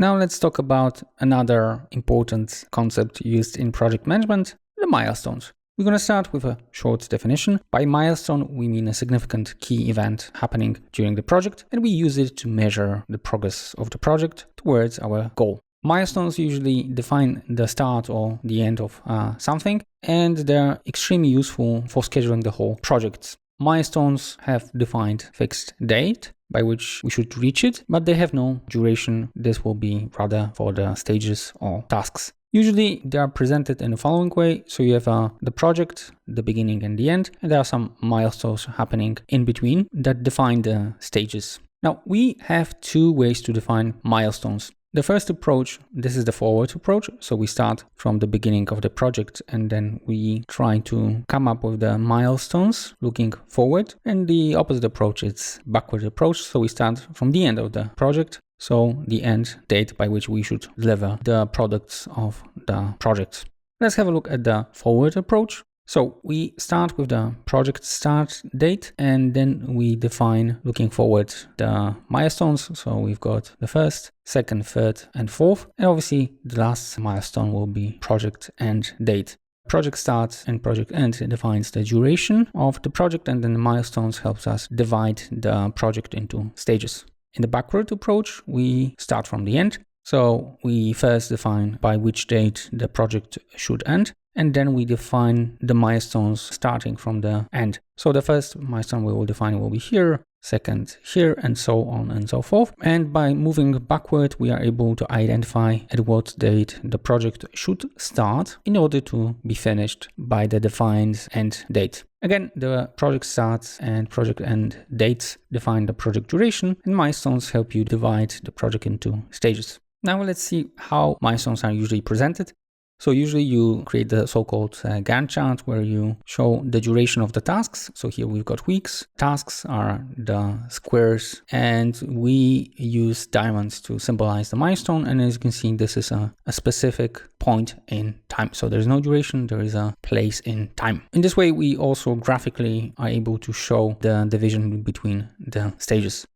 Now let's talk about another important concept used in project management, the milestones. We're going to start with a short definition. By milestone, we mean a significant key event happening during the project, and we use it to measure the progress of the project towards our goal. Milestones usually define the start or the end of something, and they're extremely useful for scheduling the whole project. Milestones have defined fixed date by which we should reach it, but they have no duration. This will be rather for the stages or tasks. Usually they are presented in the following way. So you have the project, the beginning and the end, and there are some milestones happening in between that define the stages. Now we have two ways to define milestones. The first approach, this is the forward approach. So we start from the beginning of the project and then we try to come up with the milestones looking forward. And the opposite approach is backward approach. So we start from the end of the project. So the end date by which we should deliver the products of the project. Let's have a look at the forward approach. So we start with the project start date and then we define looking forward the milestones. So we've got the first, second, third and fourth. And obviously the last milestone will be project end date. Project start and project end defines the duration of the project, and then the milestones helps us divide the project into stages. In the backward approach, we start from the end. So we first define by which date the project should end. And then we define the milestones starting from the end. So the first milestone we will define will be here, second here, and so on and so forth. And by moving backward, we are able to identify at what date the project should start in order to be finished by the defined end date. Again, the project start and project end dates define the project duration, and milestones help you divide the project into stages. Now let's see how milestones are usually presented. So usually you create the so-called Gantt chart where you show the duration of the tasks. So here we've got weeks. Tasks are the squares, and we use diamonds to symbolize the milestone. And as you can see, this is a specific point in time. So there's no duration, there is a place in time. In this way, we also graphically are able to show the division between the stages.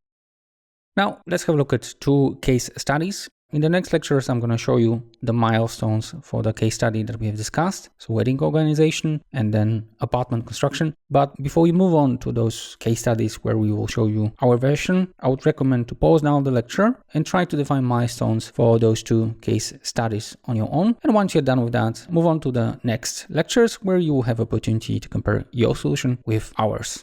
Now let's have a look at two case studies. In the next lectures, I'm going to show you the milestones for the case study that we have discussed. So wedding organization and then apartment construction. But before we move on to those case studies where we will show you our version, I would recommend to pause now the lecture and try to define milestones for those two case studies on your own. And once you're done with that, move on to the next lectures where you will have opportunity to compare your solution with ours.